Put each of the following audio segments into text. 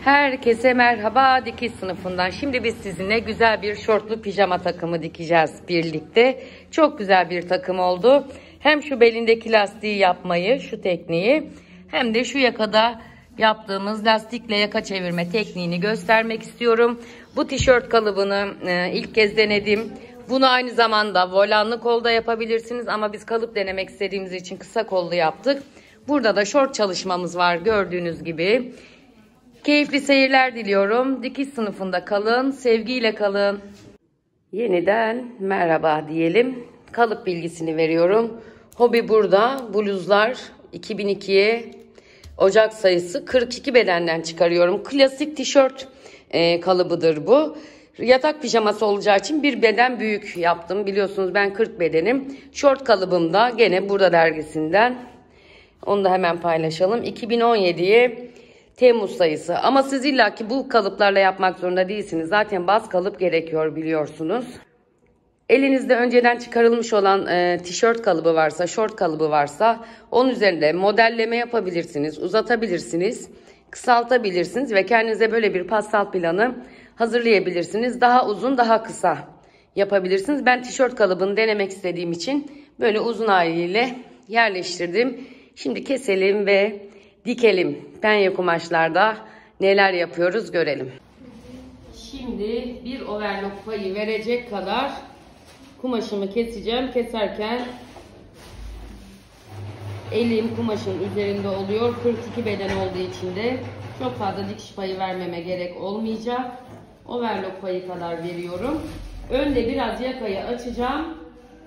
Herkese merhaba dikiş sınıfından. Şimdi biz sizinle güzel bir şortlu pijama takımı dikeceğiz birlikte. Çok güzel bir takım oldu. Hem şu belindeki lastiği yapmayı, şu tekniği, hem de şu yakada yaptığımız lastikle yaka çevirme tekniğini göstermek istiyorum. Bu tişört kalıbını ilk kez denedim. Bunu aynı zamanda volanlı kolda yapabilirsiniz ama biz kalıp denemek istediğimiz için kısa kollu yaptık. Burada da şort çalışmamız var gördüğünüz gibi. Keyifli seyirler diliyorum. Dikiş sınıfında kalın, sevgiyle kalın. Yeniden merhaba diyelim. Kalıp bilgisini veriyorum. Hobi burada. Bluzlar 2002'ye Ocak sayısı 42 bedenden çıkarıyorum. Klasik tişört kalıbıdır bu. Yatak pijaması olacağı için bir beden büyük yaptım. Biliyorsunuz ben 40 bedenim. Şort kalıbım da gene Burada dergisinden. Onu da hemen paylaşalım. 2017'ye Temmuz sayısı. Ama siz illaki bu kalıplarla yapmak zorunda değilsiniz. Zaten baz kalıp gerekiyor biliyorsunuz. Elinizde önceden çıkarılmış olan tişört kalıbı varsa, şort kalıbı varsa onun üzerinde modelleme yapabilirsiniz, uzatabilirsiniz, kısaltabilirsiniz ve kendinize böyle bir pastel planı hazırlayabilirsiniz. Daha uzun, daha kısa yapabilirsiniz. Ben tişört kalıbını denemek istediğim için böyle uzun haliyle yerleştirdim. Şimdi keselim ve dikelim. Penye kumaşlarda neler yapıyoruz görelim. Şimdi bir overlock payı verecek kadar kumaşımı keseceğim. Keserken elim kumaşın üzerinde oluyor. 42 beden olduğu için de çok fazla dikiş payı vermeme gerek olmayacak. Overlock payı kadar veriyorum. Önde biraz yakayı açacağım.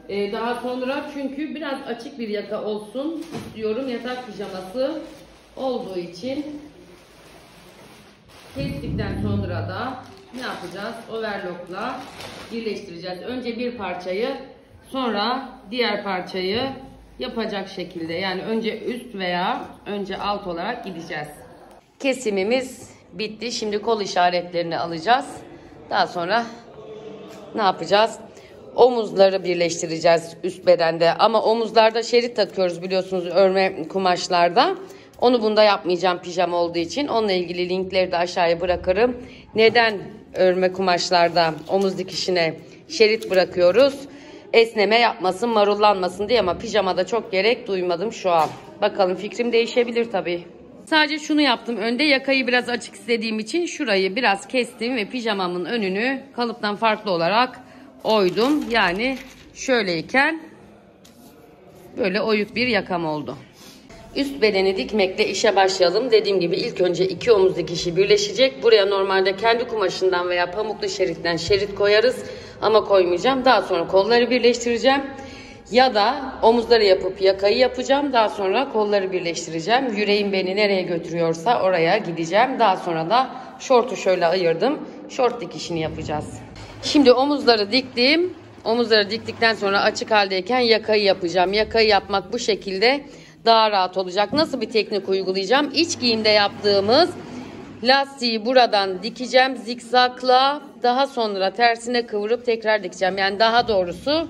Daha sonra çünkü biraz açık bir yaka olsun istiyorum. Yatak pijaması olduğu için kestikten sonra da ne yapacağız? Overlock'la birleştireceğiz. Önce bir parçayı, sonra diğer parçayı yapacak şekilde. Yani önce üst veya önce alt olarak gideceğiz. Kesimimiz bitti. Şimdi kol işaretlerini alacağız. Daha sonra ne yapacağız? Omuzları birleştireceğiz üst bedende. Ama omuzlarda şerit takıyoruz biliyorsunuz örme kumaşlarda. Onu bunda yapmayacağım pijama olduğu için. Onunla ilgili linkleri de aşağıya bırakırım. Neden örme kumaşlarda omuz dikişine şerit bırakıyoruz? Esneme yapmasın, marullanmasın diye, ama pijamada çok gerek duymadım şu an. Bakalım, fikrim değişebilir tabii. Sadece şunu yaptım. Önde yakayı biraz açık istediğim için şurayı biraz kestim ve pijamamın önünü kalıptan farklı olarak oydum. Yani şöyleyken böyle oyuk bir yakam oldu. Üst bedeni dikmekle işe başlayalım. Dediğim gibi ilk önce iki omuz dikişi birleşecek. Buraya normalde kendi kumaşından veya pamuklu şeritten şerit koyarız. Ama koymayacağım. Daha sonra kolları birleştireceğim. Ya da omuzları yapıp yakayı yapacağım. Daha sonra kolları birleştireceğim. Yüreğim beni nereye götürüyorsa oraya gideceğim. Daha sonra da şortu şöyle ayırdım. Şort dikişini yapacağız. Şimdi omuzları diktim. Omuzları diktikten sonra açık haldeyken yakayı yapacağım. Yakayı yapmak bu şekilde daha rahat olacak. Nasıl bir teknik uygulayacağım? İç giyimde yaptığımız lastiği buradan dikeceğim zikzakla. Daha sonra tersine kıvırıp tekrar dikeceğim. Yani daha doğrusu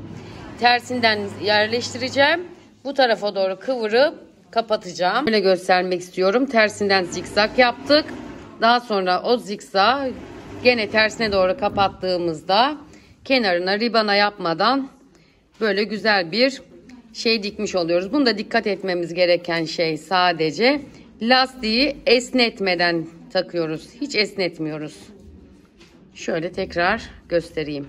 tersinden yerleştireceğim. Bu tarafa doğru kıvırıp kapatacağım. Böyle göstermek istiyorum. Tersinden zikzak yaptık. Daha sonra o zikzak gene tersine doğru kapattığımızda kenarına ribana yapmadan böyle güzel bir şey dikmiş oluyoruz. Bunda dikkat etmemiz gereken şey sadece lastiği esnetmeden takıyoruz. Hiç esnetmiyoruz. Şöyle tekrar göstereyim.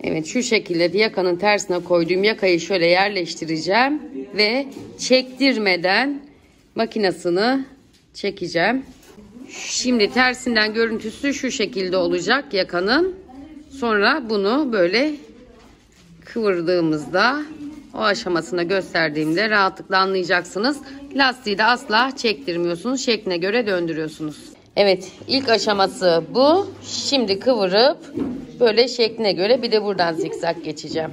Evet, şu şekilde yakanın tersine koyduğum yakayı şöyle yerleştireceğim ve çektirmeden makinesini çekeceğim. Şimdi tersinden görüntüsü şu şekilde olacak yakanın. Sonra bunu böyle kıvırdığımızda, o aşamasını gösterdiğimde rahatlıkla anlayacaksınız. Lastiği de asla çektirmiyorsunuz. Şekline göre döndürüyorsunuz. Evet, ilk aşaması bu. Şimdi kıvırıp böyle şekline göre bir de buradan zikzak geçeceğim.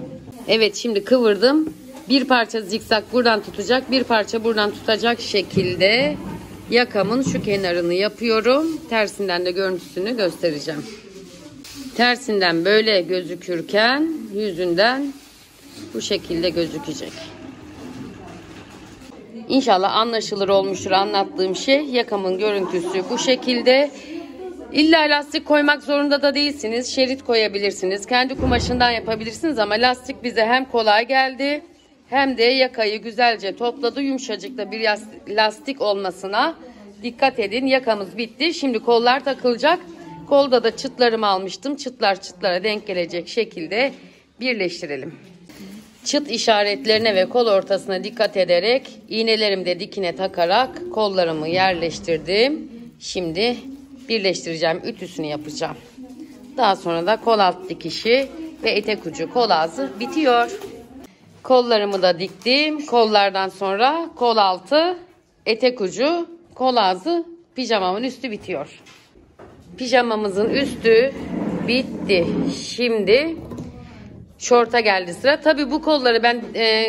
Evet, şimdi kıvırdım. Bir parça zikzak buradan tutacak, bir parça buradan tutacak şekilde yakamın şu kenarını yapıyorum. Tersinden de görüntüsünü göstereceğim. Tersinden böyle gözükürken yüzünden bu şekilde gözükecek. İnşallah anlaşılır olmuştur anlattığım şey. Yakamın görüntüsü bu şekilde. İlla lastik koymak zorunda da değilsiniz. Şerit koyabilirsiniz. Kendi kumaşından yapabilirsiniz ama lastik bize hem kolay geldi hem de yakayı güzelce topladı. Yumuşacık da bir lastik olmasına dikkat edin. Yakamız bitti. Şimdi kollar takılacak. Kolda da çıtlarımı almıştım. Çıtlar çıtlara denk gelecek şekilde birleştirelim. Çıt işaretlerine ve kol ortasına dikkat ederek iğnelerimi de dikine takarak kollarımı yerleştirdim. Şimdi birleştireceğim. Ütüsünü yapacağım. Daha sonra da kol alt dikişi ve etek ucu kol ağzı bitiyor. Kollarımı da diktim. Kollardan sonra kol altı, etek ucu, kol ağzı, pijamamın üstü bitiyor. Pijamamızın üstü bitti. Şimdi şorta geldi sıra. Tabii bu kolları ben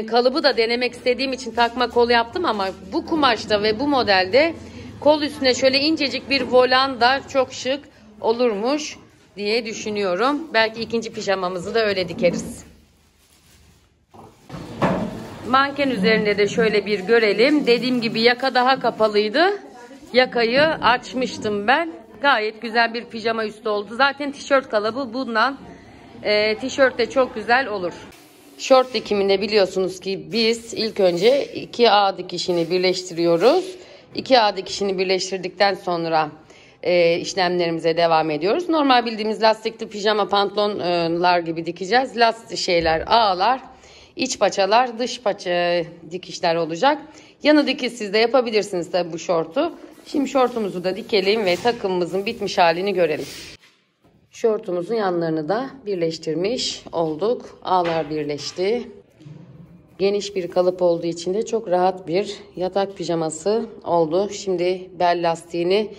kalıbı da denemek istediğim için takma kol yaptım ama bu kumaşta ve bu modelde kol üstüne şöyle incecik bir volan da çok şık olurmuş diye düşünüyorum. Belki ikinci pijamamızı da öyle dikeriz. Manken üzerinde de şöyle bir görelim. Dediğim gibi yaka daha kapalıydı. Yakayı açmıştım ben. Gayet güzel bir pijama üstü oldu. Zaten tişört kalıbı bundan. Tişört de çok güzel olur. Şort dikiminde biliyorsunuz ki biz ilk önce 2A dikişini birleştiriyoruz. 2A dikişini birleştirdikten sonra işlemlerimize devam ediyoruz. Normal bildiğimiz lastikli pijama pantolonlar gibi dikeceğiz. Lastik şeyler A'lar, iç paçalar, dış paça dikişler olacak. Yanı dikişsiz de yapabilirsiniz tabi bu şortu. Şimdi şortumuzu da dikelim ve takımımızın bitmiş halini görelim. Şortumuzun yanlarını da birleştirmiş olduk. Ağlar birleşti. Geniş bir kalıp olduğu için de çok rahat bir yatak pijaması oldu. Şimdi bel lastiğini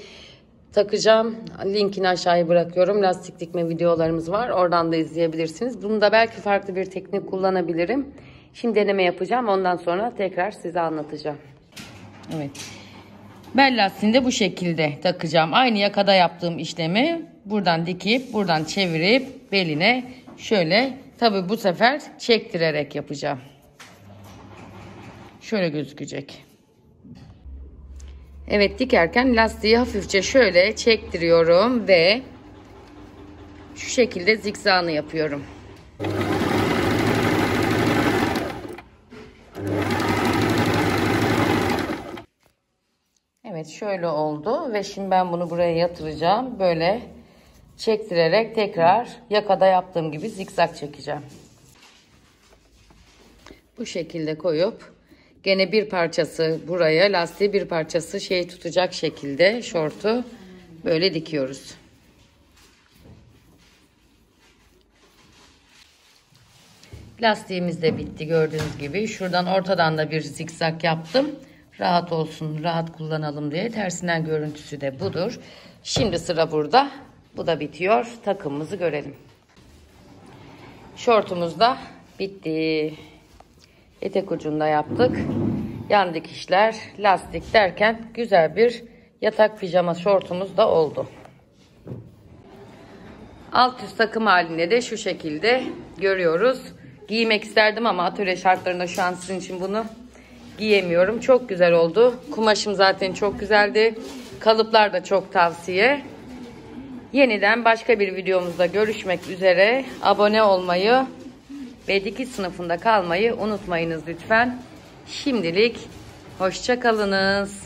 takacağım. Linkini aşağıya bırakıyorum. Lastik dikme videolarımız var. Oradan da izleyebilirsiniz. Bunda belki farklı bir teknik kullanabilirim. Şimdi deneme yapacağım. Ondan sonra tekrar size anlatacağım. Evet. Bel lastiğini de bu şekilde takacağım. Aynı yakada yaptığım işlemi buradan dikip buradan çevirip beline şöyle, tabi bu sefer çektirerek yapacağım. Şöyle gözükecek. Evet, dikerken lastiği hafifçe şöyle çektiriyorum ve şu şekilde zikzağını yapıyorum. Evet, şöyle oldu ve şimdi ben bunu buraya yatıracağım. Böyle çektirerek tekrar yakada yaptığım gibi zikzak çekeceğim. Bu şekilde koyup gene bir parçası buraya, lastiği bir parçası tutacak şekilde şortu böyle dikiyoruz. Lastiğimiz de bitti gördüğünüz gibi. Şuradan ortadan da bir zikzak yaptım. Rahat olsun, rahat kullanalım diye. Tersinden görüntüsü de budur. Şimdi sıra burada. Bu da bitiyor. Takımımızı görelim. Şortumuz da bitti. Etek ucunda yaptık. Yan dikişler, lastik derken güzel bir yatak pijama şortumuz da oldu. Alt üst takım halinde de şu şekilde görüyoruz. Giymek isterdim ama atölye şartlarında şu an sizin için bunu giyemiyorum. Çok güzel oldu. Kumaşım zaten çok güzeldi. Kalıplar da çok tavsiye. Yeniden başka bir videomuzda görüşmek üzere. Abone olmayı ve dikiş sınıfında kalmayı unutmayınız lütfen. Şimdilik hoşça kalınız.